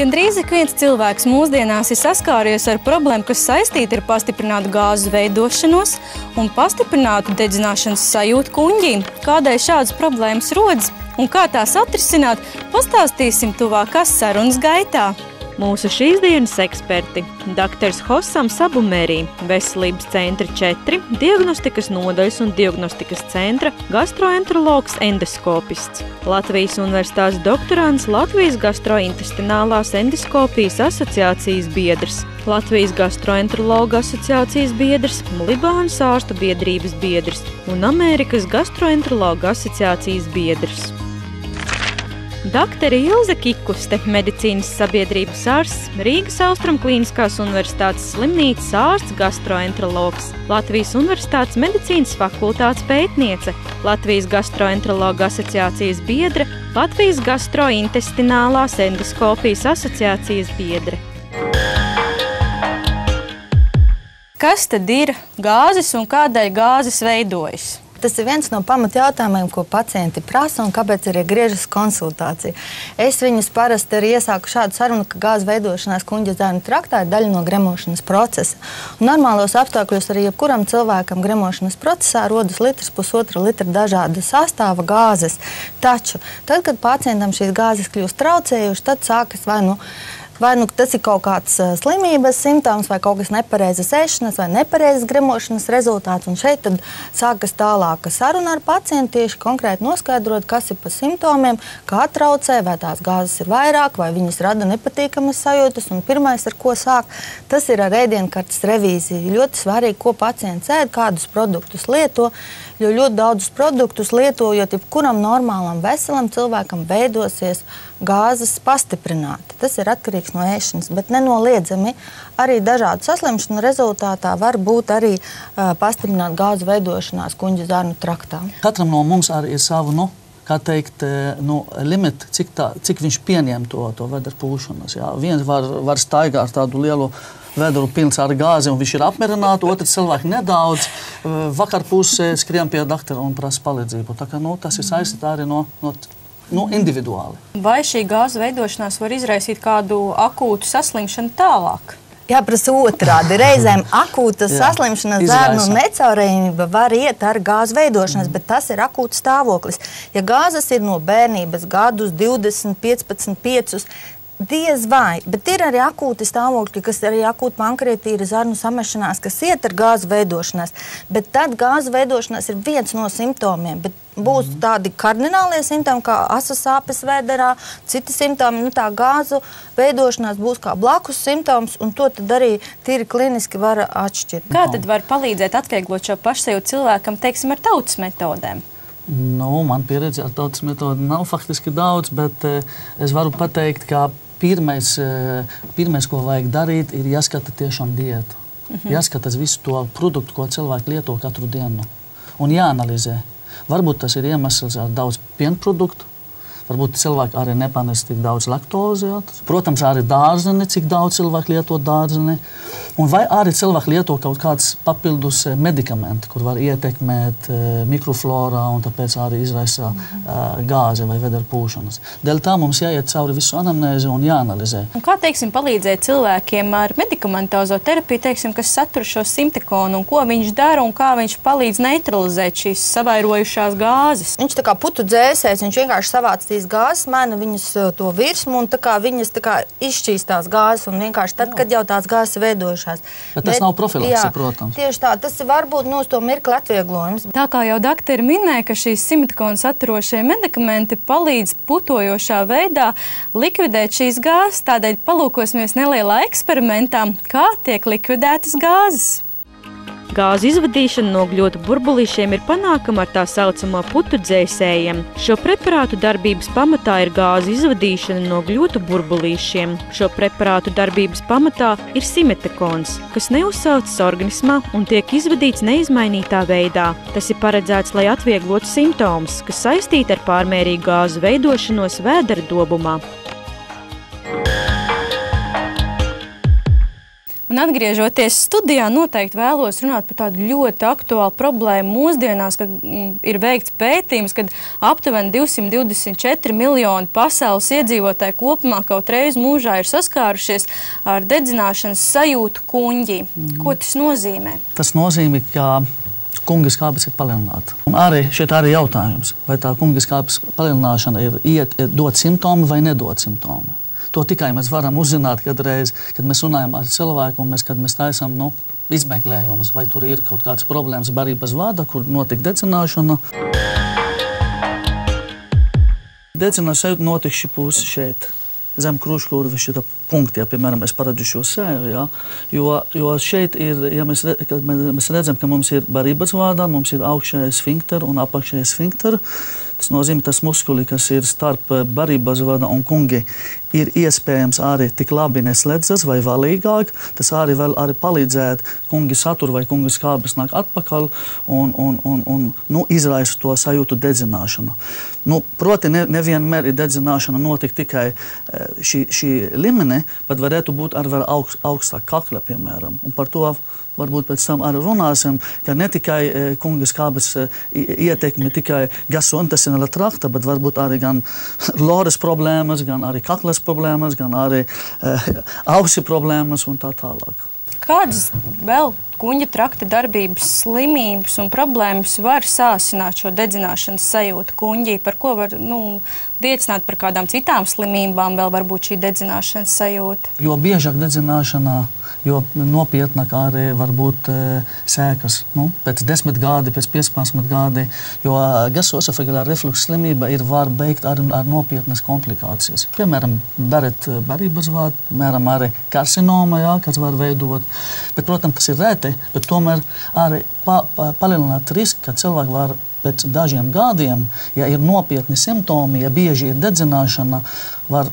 Gandrīz ik viens cilvēks mūsdienās ir saskāries ar problēmu, kas saistīta ar pastiprinātu gāzes veidošanos un pastiprinātu dedzināšanas sajūtu kuņģīm. Kādēļ šādas problēmas rodas un kā tās atrisināt, pastāstīsim tuvākās sarunas gaitā. Mūsu šīs dienas eksperti – dr. Hossam Sabumērī, Veselības centra 4, diagnostikas nodaļas un diagnostikas centra gastroenterologs endoskopists, Latvijas universitātes doktorants, Latvijas gastrointestinālās endoskopijas asociācijas biedrs, Latvijas gastroenterologa asociācijas biedrs, Libānas ārstu biedrības biedrs un Amerikas gastroenterologa asociācijas biedrs. Dr. Ilze Kikuste, medicīnas sabiedrības ārsts, Rīgas Austrum Klīniskās universitātes slimnīcas ārsts, gastroenterologs, Latvijas universitātes medicīnas fakultātes pētniece, Latvijas gastroenterologa asociācijas biedre, Latvijas gastrointestinālās endoskopijas asociācijas biedre. Kas tad ir gāzes un kādēļ gāzes veidojas? Tas ir viens no pamatjautājumiem, ko pacienti prasa un kāpēc arī griežas konsultācija. Es viņus parasti arī iesaku šādu sarunu, ka gāzes veidošanās kuņģa zarnu traktā ir daļa no gremošanas procesa. Un normālos apstākļos arī jebkuram cilvēkam gremošanas procesā rodas litrs-pusotra litra dažāda sastāva gāzes. Taču, tad, kad pacientam šīs gāzes kļūst traucējušas, tad sākas vai nu tas ir kaut kāds slimības simptoms, vai kaut kas nepareizas ēšanas, vai nepareizas gremošanas rezultāts. Un šeit tad sākas tālāka saruna ar pacientu, tieši konkrēti noskaidrot, kas ir pa simptomiem, kā traucē, vai tās gāzes ir vairāk, vai viņas rada nepatīkamas sajūtas. Un pirmais, ar ko sāk, tas ir ar ēdienkartes revīziju. Ļoti svarīgi, ko pacients ēd, kādus produktus lieto, jo ļoti daudzus produktus lietojot, jebkuram normālam, veselam cilvēkam veidosies gāzes pastiprināti. Tas ir atkarīgs no ēšanas, bet nenoliedzami arī dažādu saslimšanu rezultātā var būt arī pastiprināta gāzu veidošanās kuņģa zarnu traktā. Katram no mums arī ir savu, limiti, cik viņš pieņem to vedera pūšanas. Jā. Viens var staigāt ar tādu lielu vedaru pilns ar gāzi, un viņš ir apmierināts, otrs cilvēks nedaudz. Vakar pusē skrien pie doktora un prasa palīdzību. Tā kā, tas ir saistīts arī no individuāli. Vai šī gāzu veidošanās var izraisīt kādu akūtu saslimšanu tālāk? Jāprasa otrādi. Reizēm akūta saslimšana, zarnu necaurējumība var iet ar gāzu veidošanas, bet tas ir akūts stāvoklis. Ja gāzes ir no bērnības gadus 20, 15, 5, diez vai, bet ir arī akūti stāvokļi, kas arī akūti pankreatīra zarnu samešanās, kas iet ar gāzu veidošanās. Bet tad gāzu veidošanās ir viens no simptomiem, bet būs tādi kardinālie simptomi, kā asas sāpes vēderā, citi simptomi, tā gāzu veidošanās būs kā blakus simptoms, un to tad arī tīri kliniski var atšķirt. Kā tad var palīdzēt atvieglot šo pašsajūtu cilvēkam, teiksim, ar tautas metodēm? Man pieredze ar tautas metodi nav faktiski daudz, bet es varu pateikt, ka pirmais, ko vajag darīt, ir jāskata tiešām diētu. Jāskatās visu to produktu, ko cilvēki lieto katru dienu. Un jāanalizē. Varbūt tas ir iemesls ar daudz pienproduktu. Varbūt cilvēki arī nepanes tik daudz laktozi. Jā. Protams, arī dārzeni, cik daudz cilvēki lieto dārzeni. Un vai arī cilvēki lieto kaut kāds papildus medikamenti, kur var ietekmēt mikroflorā un tāpēc arī izraisa gāzi vai vedera pūšanas. Dēļ tā mums jāiet cauri visu anamnēzi un jāanalizē. Un kā, palīdzēt cilvēkiem ar medikamentozo terapiju, kas satur šo simtekonu, un ko viņš dara un kā viņš palīdz neutralizēt šīs savairojušās gāzes? Viņš tā kā putu dzēsēs, viņš vienkārši savāc tīs gāzes, maina viņas to virsmu un viņas izšķīst tās gāzes un vienkārši tad, kad jau tās gāzes veidošās. Bet tas nav profilakse, protams. Tieši tā, tas ir varbūt uz to mirkli atvieglojums. Tā kā jau doktori minēja, ka šīs simtekonu saturošie medikamenti palīdz putojošā veidā likvidēt šīs gāzes, tādēļ palūkosimies nelielā eksperimentā, kā tiek likvidētas gāzes. Gāzu izvadīšana no gļotu burbulīšiem ir panākama ar tā saucamo putu dzēsējiem. Šo preparātu darbības pamatā ir gāzu izvadīšana no gļotu burbulīšiem. Šo preparātu darbības pamatā ir simetekons, kas neuzsaucas organismā un tiek izvadīts neizmainītā veidā. Tas ir paredzēts, lai atvieglotu simptomus, kas saistīti ar pārmērīgu gāzu veidošanos vēdera dobumā. Un atgriežoties studijā, noteikti vēlos runāt par tādu ļoti aktuālu problēmu mūsdienās, kad ir veikts pētījums, kad aptuveni 224 miljoni pasaules iedzīvotāji kopumā kaut reiz mūžā ir saskārušies ar dedzināšanas sajūtu kuņģī. Ko tas nozīmē? Tas nozīmē, ka kunga skābes ir palielināta. Un arī šeit arī jautājums, vai tā kunga skābes palielināšana ir dot simptomi vai nedot simptomi. To tikai mēs varam uzzināt kadreiz, kad mēs runājam ar cilvēku un kad mēs taisām izmeklējumus, vai tur ir kaut kādas problēmas barības vada, kur notika dedzināšana. Dedzināšana notika šī puse šeit, zem krūškurves šita punkti, piemēram, es paredzu šo sevi, jo šeit ir, mēs redzam, ka mums ir barības vada, mums ir augšējais sfinkter un apakšējais sfinkter. Tas nozīmē, tas muskuli, kas ir starp barības vada un kungi, ir iespējams arī tik labi neslēdzas vai valīgāk. Tas arī vēl palīdzēt kungi saturu vai kungi skābes nāk atpakaļ un izraisa to sajūtu dedzināšanu. Proti, nevienmēr ir dedzināšana notiek tikai šī līmenī, bet varētu būt arī vēl augstāk kakla, piemēram. Un par to varbūt pēc tam arī runāsim, ka ne tikai kunga skābes ietekmi tikai gastrointestīnāla trakta, bet varbūt arī gan lores problēmas, gan arī kaklas problēmas, gan arī ausi problēmas un tā tālāk. Kādas vēl kuņģa trakta darbības slimības un problēmas var sāsināt šo dedzināšanas sajūtu kuņģī? Par ko var liecināt par kādām citām slimībām vēl varbūt šī dedzināšanas sajūta? Jo biežāk dedzināšanā, jo nopietnāk arī var būt sēkas. Pēc 10 gadi, pēc 15 gadi, jo gastroesofagālā refluksa slimība var beigt ar nopietnas komplikācijas. Piemēram, barības vada, piemēram, arī karsinoma, kas var veidot. Bet, protams, tas ir reti, bet tomēr arī palielināt risku, ka cilvēki var pēc dažiem gadiem, ja ir nopietni simptomi, ja bieži ir dedzināšana, var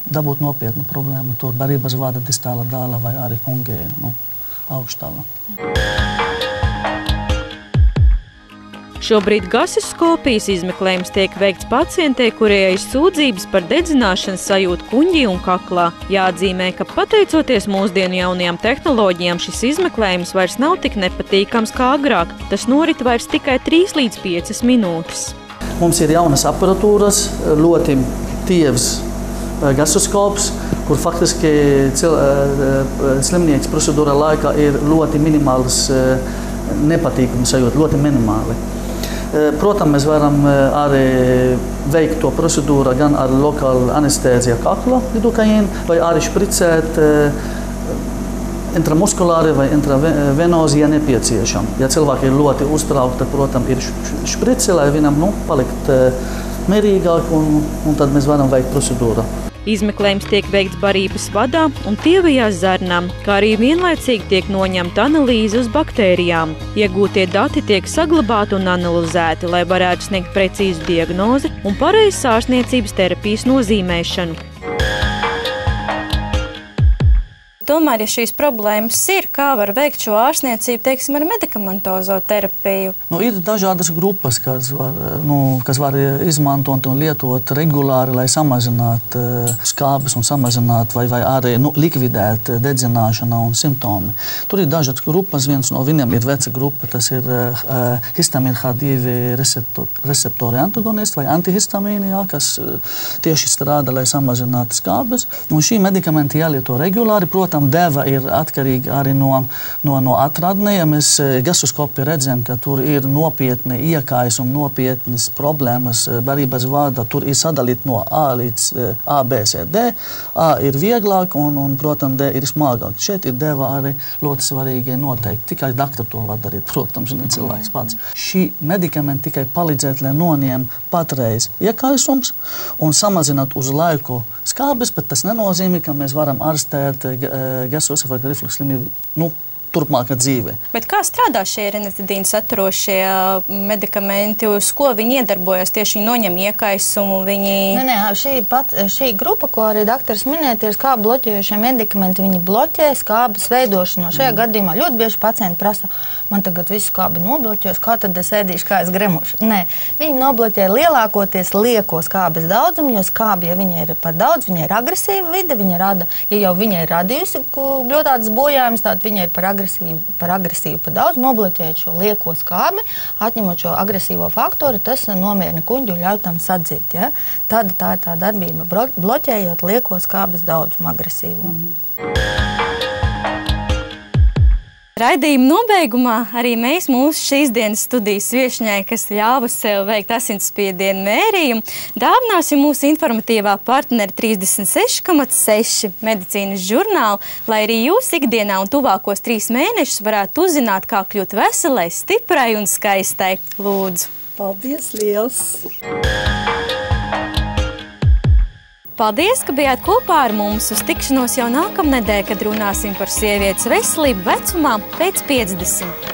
dabūt nopietnu problēmu. Tur barības vada distāla dāla vai arī kungi augštāla. Šobrīd gasoskopijas izmeklējums tiek veikts pacientei, kurai ir sūdzības par dedzināšanas sajūtu kuņģī un kaklā. Jāatzīmē, ka pateicoties mūsdienu jaunajām tehnoloģijām, šis izmeklējums vairs nav tik nepatīkams kā agrāk. Tas norit vairs tikai 3 līdz 5 minūtes. Mums ir jaunas aparatūras, ļoti tievs gasoskops, kur faktiski slimnieks procedūra laikā ir ļoti minimāls nepatīkams sajūta, ļoti minimāli. Protams, mēs varam arī veikt to procedūru gan ar lokālu anestēziju kakla lidokaīnu, vai arī špricēt intramuskulāri vai intravenozi, ja nepieciešam. Ja cilvēki ir ļoti uztraukti, tad, protams, ir šprice, lai viņam palikt mierīgāk, un tad mēs varam veikt procedūru. Izmeklējums tiek veikts barības vadā un tievajās zarnām, kā arī vienlaicīgi tiek noņemta analīze uz baktērijām. Iegūtie dati tiek saglabāti un analizēti, lai varētu sniegt precīzu diagnozi un pareizas ārstniecības terapijas nozīmēšanu. Tomēr, ja šīs problēmas ir, kā var veikt šo ārstniecību, teiksim, ar medikamentozo terapiju? Ir dažādas grupas, kas var izmantot un lietot regulāri, lai samazinātu skābes un samazinātu vai arī likvidēt dedzināšanu un simptomi. Tur ir dažādas grupas, viens no viņiem ir veca grupa, tas ir histamīna H2 receptori antagonisti vai antihistamīni, kas tieši strādā, lai samazinātu skābes. Un šī medikamenti jālieto regulāri, protams, deva ir atkarīga arī no atradnē. Ja mēs gasoskopijā redzam, ka tur ir nopietni iekājumi, nopietnas problēmas barības vada, tur ir sadalīti no A līdz A, B, C, D. A ir vieglāk un protams, D ir smagāk. Šeit ir deva arī ļoti svarīgi noteikti. Tikai doktori to var darīt, protams, ne cilvēks pats. Šī medikamenti tikai palīdzēt, lai noņem patreiz iekājums un samazināt uz laiku skābes, bet tas nenozīmē, ka mēs varam ārstēt gastroesofagālā refluksa slimību turpmāka dzīve. Bet kā strādā šie ranitidīnu saturošie medikamenti, uz ko viņi iedarbojas? Tieši viņi noņem iekaisumu, šī grupa, ko arī doktors minēja, ir skābu bloķējušie medikamenti. Viņi bloķē skābes veidošanos. Šajā gadījumā ļoti bieži pacienti prasa, man tagad visu skābi nobloķēs, kā tad es ēdīšu, kā es gremošu. Nē, viņi nobloķē lielākoties lieko skābes daudzumu, jo skābi, ja viņa ir par daudz, viņa ir agresīva vide, viņa rada, ja jau viņa ir radījusi gļotādas bojājumus, tad viņa ir par agresīvu par daudz, nobloķējot šo lieko skābi, atņemot šo agresīvo faktoru, tas nomierina kuņģu un ļauj tam sadzīt. Ja? Tā ir tā darbība, bloķējot lieko skābes daudzumu agresīvo. Raidījuma nobeigumā arī mēs mūsu šīs dienas studijas viešņai, kas ļāva sev veikt asinsspiedienu mērījumu, dāvināsim mūsu informatīvā partneri 36,6 medicīnas žurnālu, lai arī jūs ikdienā un tuvākos 3 mēnešus varētu uzzināt, kā kļūt veselai, stiprai un skaistai. Lūdzu! Paldies liels! Paldies, ka bijāt kopā ar mums. Uz tikšanos jau nākamnedēļ, kad runāsim par sievietes veselību vecumā pēc 50.